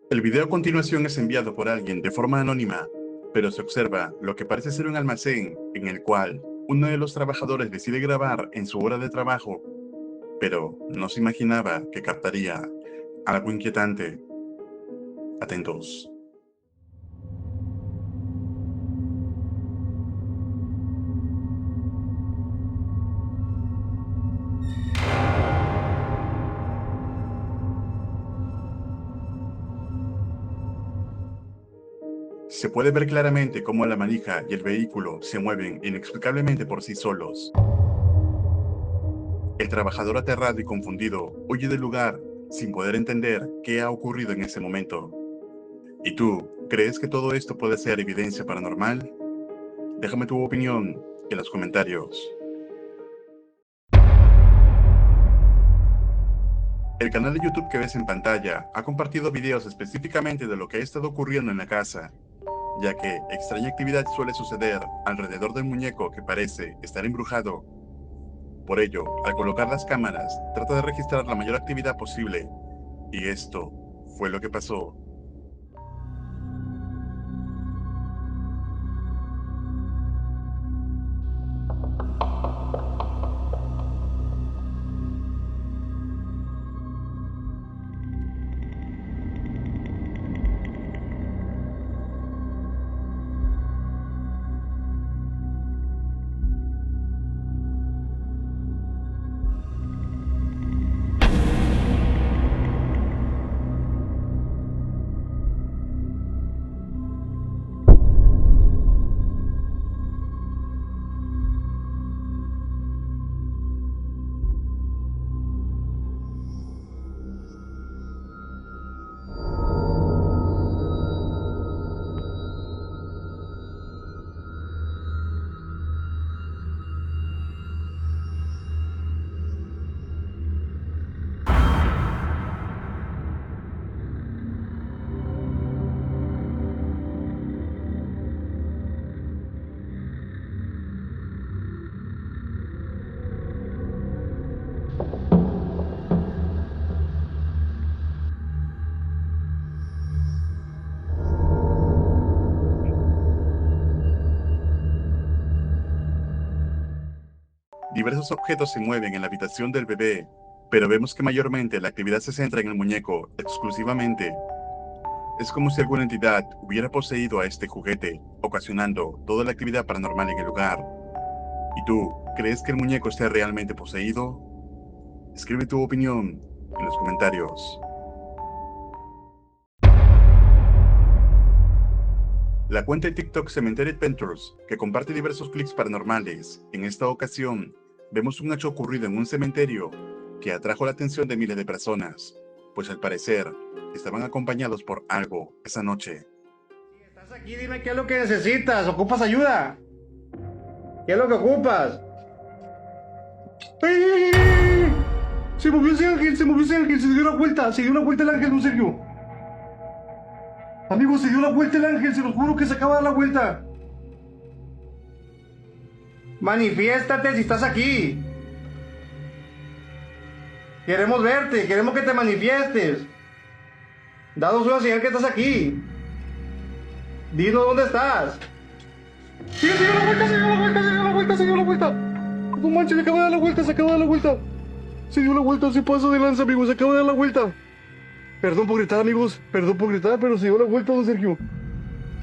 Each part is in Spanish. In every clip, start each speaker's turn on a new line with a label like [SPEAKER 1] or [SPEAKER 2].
[SPEAKER 1] El video a continuación es enviado por alguien de forma anónima, pero se observa lo que parece ser un almacén en el cual uno de los trabajadores decide grabar en su hora de trabajo, pero no se imaginaba que captaría algo inquietante. Atentos. Se puede ver claramente cómo la manija y el vehículo se mueven inexplicablemente por sí solos. El trabajador aterrado y confundido huye del lugar sin poder entender qué ha ocurrido en ese momento. ¿Y tú, crees que todo esto puede ser evidencia paranormal? Déjame tu opinión en los comentarios. El canal de YouTube que ves en pantalla ha compartido videos específicamente de lo que ha estado ocurriendo en la casa, ya que extraña actividad suele suceder alrededor del muñeco que parece estar embrujado. Por ello, al colocar las cámaras, trata de registrar la mayor actividad posible, y esto fue lo que pasó. Diversos objetos se mueven en la habitación del bebé, pero vemos que mayormente la actividad se centra en el muñeco exclusivamente. Es como si alguna entidad hubiera poseído a este juguete, ocasionando toda la actividad paranormal en el lugar. ¿Y tú, crees que el muñeco esté realmente poseído? Escribe tu opinión en los comentarios. La cuenta de TikTok Cemetery Adventures, que comparte diversos clips paranormales, en esta ocasión vemos un hecho ocurrido en un cementerio que atrajo la atención de miles de personas, pues al parecer estaban acompañados por algo esa noche.
[SPEAKER 2] Si estás aquí, dime qué es lo que necesitas. ¿Ocupas ayuda? ¿Qué es lo que ocupas? ¡Ay, ay, ay, ay, ay! Se movió ese ángel, se movió ese ángel, se dio la vuelta el ángel, don Sergio. Amigo, se dio la vuelta el ángel, se los juro que se acaba de dar la vuelta. Manifiéstate si estás aquí. Queremos verte, queremos que te manifiestes. Danos una señal que estás aquí. Dinos dónde estás. Sí, se dio la vuelta, se dio la vuelta, se dio la vuelta, se dio la vuelta. No manches, se acaba de dar la vuelta, se acaba de dar la vuelta. Se dio la vuelta, se pasó de lanza, amigos, se acaba de dar la vuelta. Perdón por gritar, amigos, perdón por gritar, pero se dio la vuelta, don Sergio.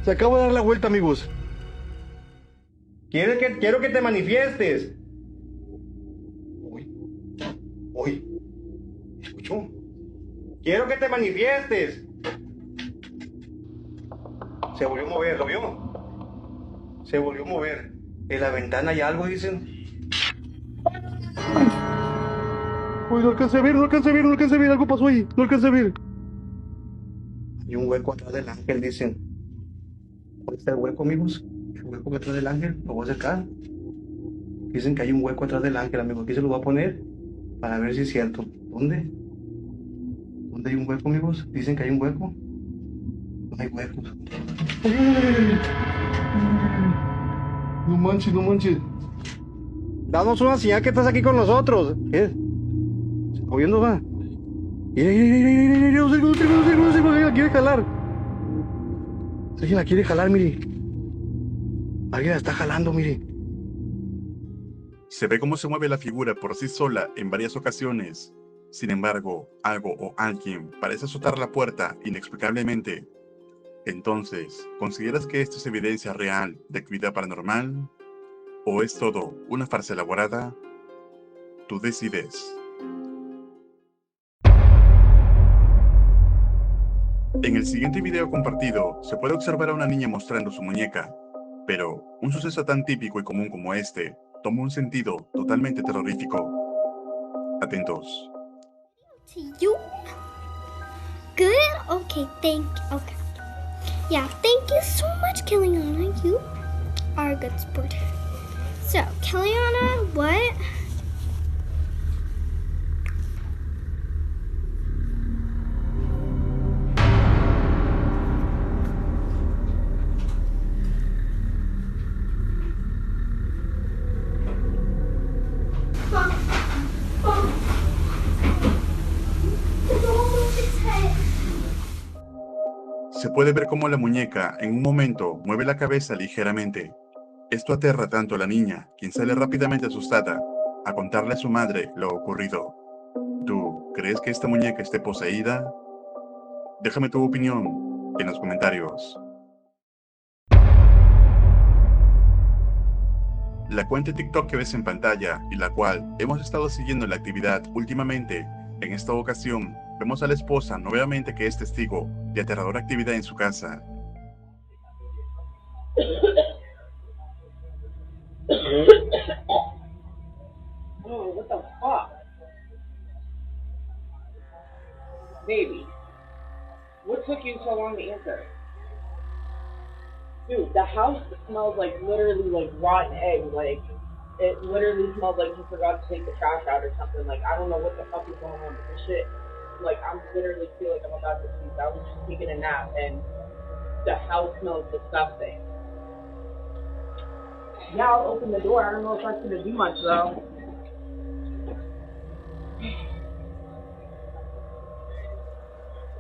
[SPEAKER 2] Se acaba de dar la vuelta, amigos. Quiero que te manifiestes. Uy, ¿escuchó? Quiero que te manifiestes. Se volvió a mover, ¿lo vio? Se volvió a mover. En la ventana hay algo, dicen. Uy, no alcancé a ver, no alcancé a ver, no alcancé a ver. Algo pasó ahí, no alcancé a ver. Hay un hueco atrás del ángel, dicen. ¿Dónde está el hueco, amigos? El hueco que atrás del ángel, lo voy a acercar. Dicen que hay un hueco atrás del ángel, amigos. Aquí se lo voy a poner para ver si es cierto. ¿Dónde? ¿Dónde hay un hueco, amigos? Dicen que hay un hueco. No hay huecos. No manches, no manches. Danos una señal que estás aquí con nosotros. ¿Qué? ¿Se está moviendo, va? Mira, aquí quiere jalar. Alguien la quiere jalar, mire. Alguien la está jalando, mire.
[SPEAKER 1] Se ve cómo se mueve la figura por sí sola en varias ocasiones. Sin embargo, algo o alguien parece azotar la puerta inexplicablemente. Entonces, ¿consideras que esto es evidencia real de actividad paranormal? ¿O es todo una farsa elaborada? Tú decides. En el siguiente video compartido, se puede observar a una niña mostrando su muñeca, pero un suceso tan típico y común como este toma un sentido totalmente terrorífico. Atentos.
[SPEAKER 3] To you? Good? Okay, thank you. Okay. Yeah, thank you so much, Kellyanna. You are a good sport. So, Kellyanna, what?
[SPEAKER 1] Se puede ver cómo la muñeca en un momento mueve la cabeza ligeramente. Esto aterra tanto a la niña, quien sale rápidamente asustada a contarle a su madre lo ocurrido. ¿Tú crees que esta muñeca esté poseída? Déjame tu opinión en los comentarios. La cuenta de TikTok que ves en pantalla y la cual hemos estado siguiendo la actividad últimamente, en esta ocasión vemos a la esposa nuevamente que es testigo de aterradora actividad en su casa.
[SPEAKER 4] Oh, what the fuck? Baby, what took you so long to answer? Dude, the house smells like literally like rotten egg. Like, it literally smells like you forgot to take the trash out or something. Like, I don't know what the fuck is going on with this shit. Like, I'm literally feel like I'm about to sleep. I was just taking a nap and the house smells disgusting. Yeah, I'll open the door. I don't know if that's gonna do much though.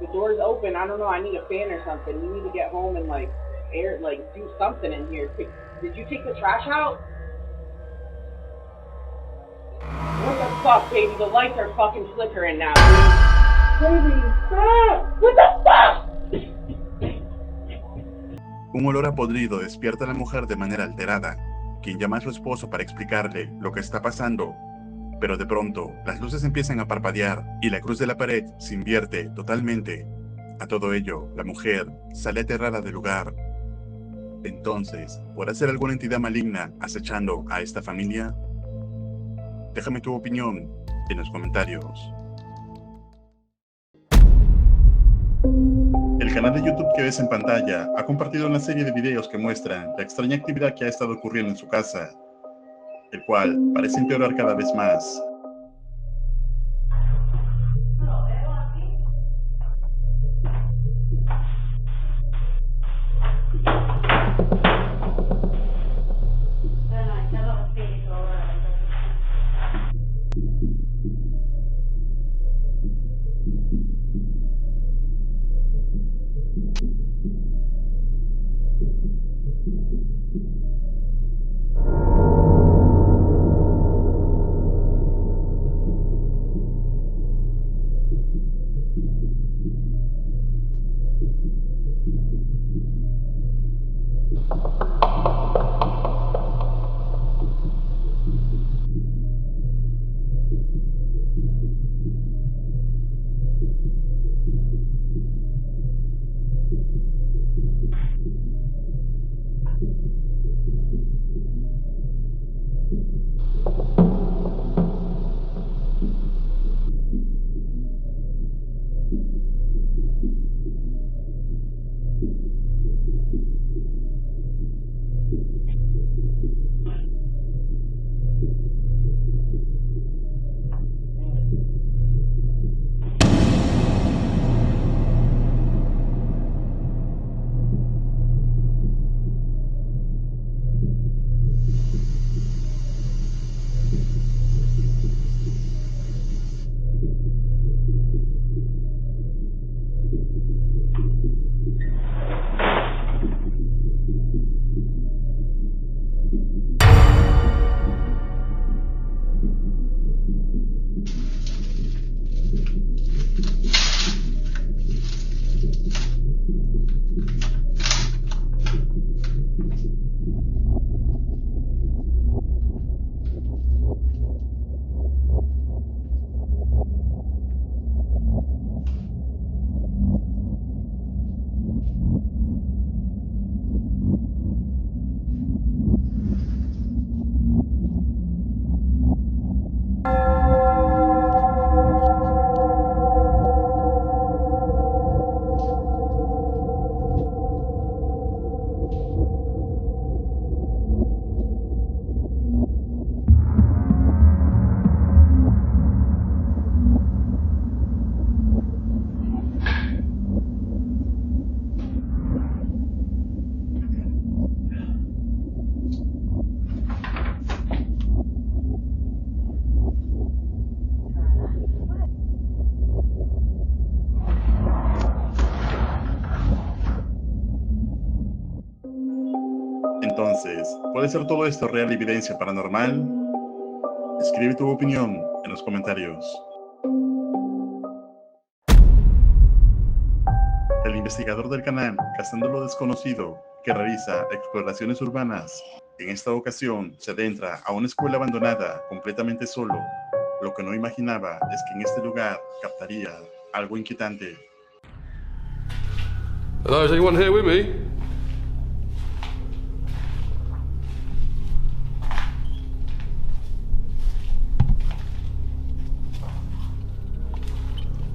[SPEAKER 4] The door's open. I don't know. I need a fan or something. You need to get home and like air, like do something in here. Did you take the trash out? What the fuck, baby? The lights are fucking flickering now. Baby, stop! What the fuck?
[SPEAKER 1] Un olor a podrido despierta a la mujer de manera alterada, quien llama a su esposo para explicarle lo que está pasando. Pero de pronto, las luces empiezan a parpadear y la cruz de la pared se invierte totalmente. A todo ello, la mujer sale aterrada del lugar. Entonces, ¿podrá ser alguna entidad maligna acechando a esta familia? Déjame tu opinión en los comentarios. El canal de YouTube que ves en pantalla ha compartido una serie de videos que muestran la extraña actividad que ha estado ocurriendo en su casa, el cual parece empeorar cada vez más. Entonces, ¿puede ser todo esto real evidencia paranormal? Escribe tu opinión en los comentarios. El investigador del canal Cazando lo Desconocido, que realiza exploraciones urbanas, en esta ocasión se adentra a una escuela abandonada completamente solo. Lo que no imaginaba es que en este lugar captaría algo inquietante.
[SPEAKER 5] Hello, is anyone here with me?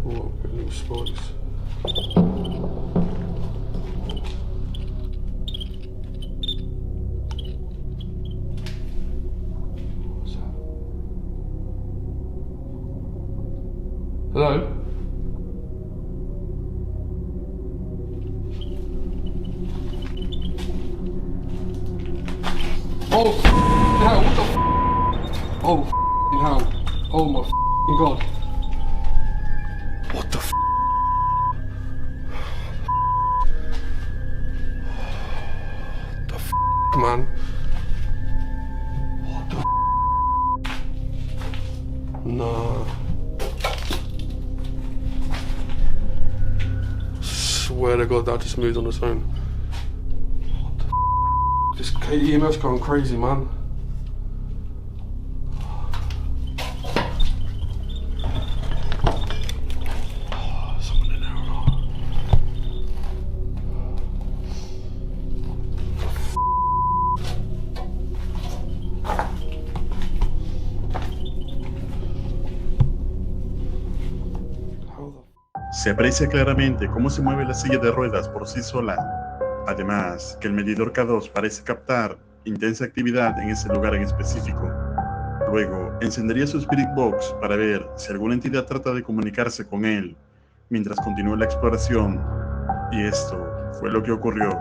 [SPEAKER 5] Oh, got little spikes. What's that? Hello? Oh, hell, what the Oh, hell. Oh my God. What the man? What the Nah. Swear to God, that just moved on its own. This EMF's going crazy, man. Someone in there.
[SPEAKER 1] Se aprecia claramente cómo se mueve la silla de ruedas por sí sola. Además, que el medidor K2 parece captar intensa actividad en ese lugar en específico. Luego, encendería su Spirit Box para ver si alguna entidad trata de comunicarse con él mientras continúa la exploración. Y esto fue lo que ocurrió.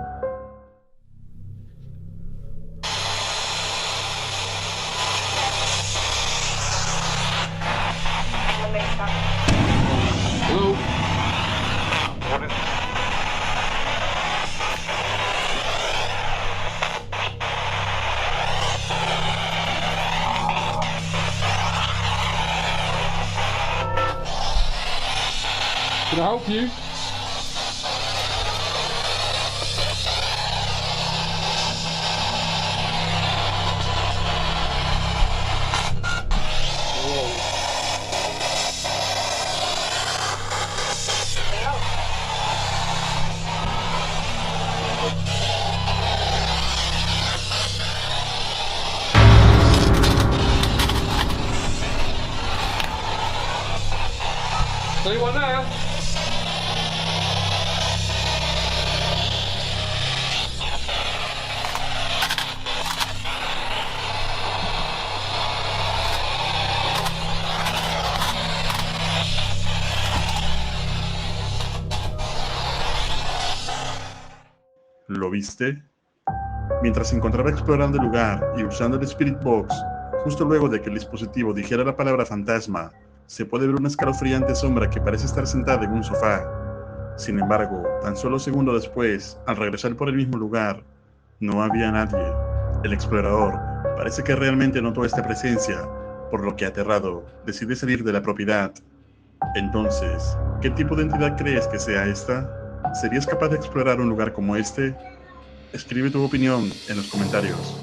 [SPEAKER 5] Hello? Can I help you? Is anyone there?
[SPEAKER 1] ¿Lo viste? Mientras se encontraba explorando el lugar y usando el Spirit Box, justo luego de que el dispositivo dijera la palabra fantasma, se puede ver una escalofriante sombra que parece estar sentada en un sofá. Sin embargo, tan solo segundos después, al regresar por el mismo lugar, no había nadie. El explorador parece que realmente notó esta presencia, por lo que aterrado, decide salir de la propiedad. Entonces, ¿qué tipo de entidad crees que sea esta? ¿Serías capaz de explorar un lugar como este? Escribe tu opinión en los comentarios.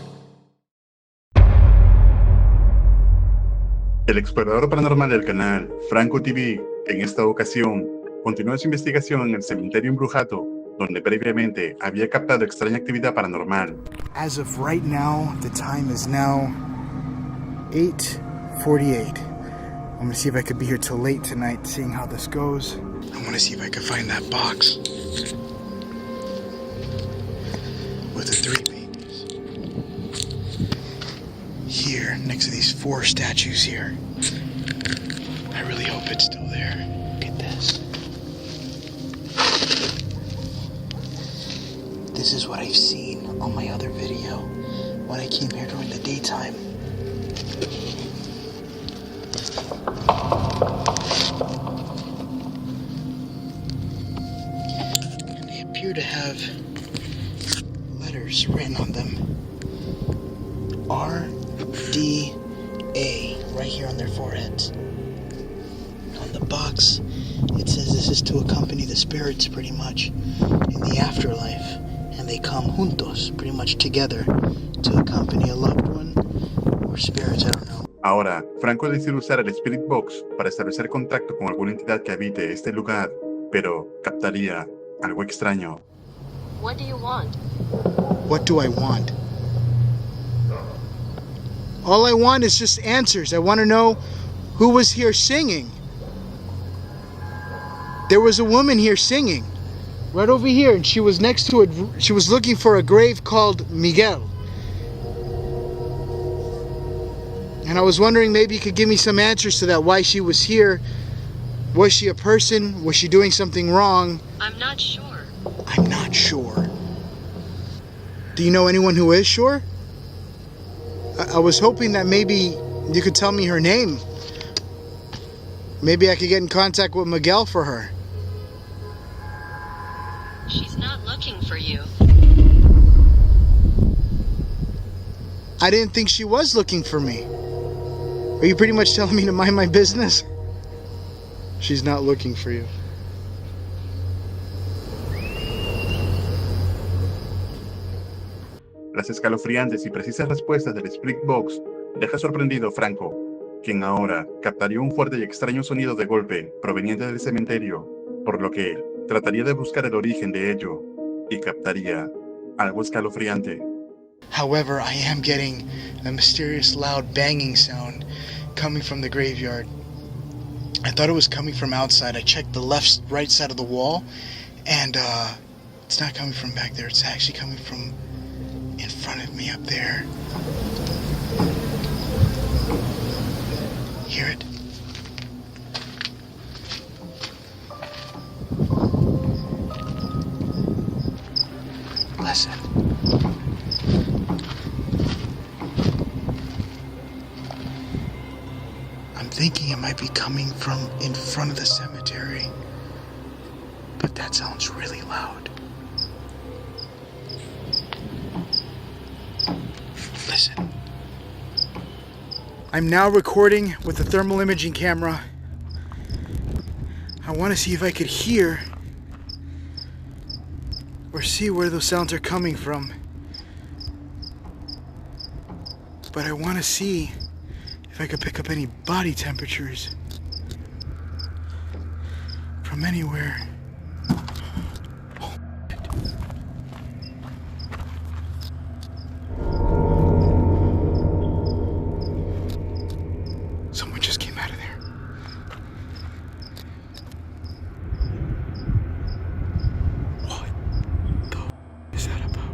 [SPEAKER 1] El explorador paranormal del canal, Franco TV, en esta ocasión, continuó su investigación en el cementerio embrujado, donde previamente había captado extraña actividad paranormal.
[SPEAKER 6] As of right now, the time is now 8:48. I'm gonna see if I could be here till late tonight, seeing how this goes. I wanna see if I can find that box with the 3 babies. Here, next to these 4 statues here. I really hope it's still there. Look at this. This is what I've seen on my other video when I came here during the daytime. And they appear to have letters written on them. RDA right here on their foreheads. On the box, it says this is to accompany the spirits pretty much in the afterlife, and they come juntos, pretty much together, to accompany a loved one or spirits, I don't know.
[SPEAKER 1] Ahora, Franco decide usar el Spirit Box para establecer contacto con alguna entidad que habite este lugar, pero captaría algo extraño.
[SPEAKER 7] What do you want?
[SPEAKER 6] What do I want? All I want is just answers. I want to know who was here singing. There was a woman here singing, right over here, and she was next to it. She was looking for a grave called Miguel. And I was wondering maybe you could give me some answers to that, why she was here. Was she a person? Was she doing something wrong?
[SPEAKER 7] I'm not sure.
[SPEAKER 6] I'm not sure. Do you know anyone who is sure? I was hoping that maybe you could tell me her name. Maybe I could get in contact with Miguel for her.
[SPEAKER 7] She's not looking for you.
[SPEAKER 6] I didn't think she was looking for me. Are you pretty much telling me to mind my business? She's not looking for you.
[SPEAKER 1] Las escalofriantes y precisas respuestas del Spirit Box deja sorprendido a Franco, quien ahora captaría un fuerte y extraño sonido de golpe proveniente del cementerio, por lo que trataría de buscar el origen de ello y captaría algo escalofriante.
[SPEAKER 6] However, I am getting a mysterious loud banging sound coming from the graveyard. I thought it was coming from outside. I checked the right side of the wall, and it's not coming from back there. It's actually coming from in front of me up there. Hear it? Listen. I'm thinking it might be coming from in front of the cemetery, but that sounds really loud. Listen. I'm now recording with the thermal imaging camera. I want to see if I could hear or see where those sounds are coming from. But I want to see if I could pick up any body temperatures from anywhere. Someone just came out of there. What the is that about?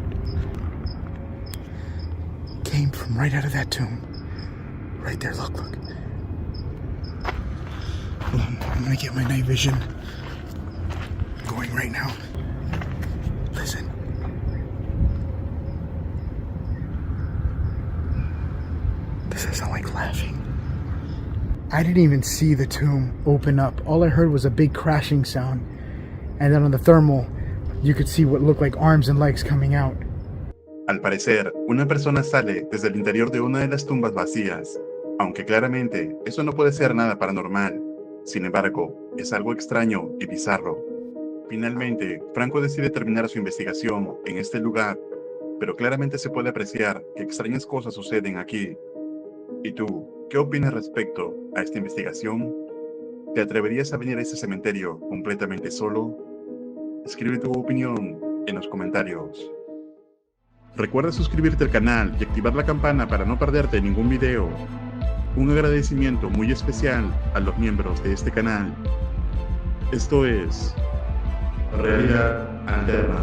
[SPEAKER 6] Came from right out of that tomb. Right there, look. Hold on, I'm gonna get my night vision going right now. Listen. Does that sound like laughing? I didn't even see the tomb open up. All I heard was a big crashing sound. And then on the thermal, you could see what looked like arms and legs coming out.
[SPEAKER 1] Al parecer, una persona sale desde el interior de una de las tumbas vacías, aunque claramente eso no puede ser nada paranormal. Sin embargo, es algo extraño y bizarro. Finalmente, Franco decide terminar su investigación en este lugar, pero claramente se puede apreciar que extrañas cosas suceden aquí. ¿Y tú, qué opinas respecto a esta investigación? ¿Te atreverías a venir a este cementerio completamente solo? Escribe tu opinión en los comentarios. Recuerda suscribirte al canal y activar la campana para no perderte ningún video. Un agradecimiento muy especial a los miembros de este canal. Esto es Realidad Alterna.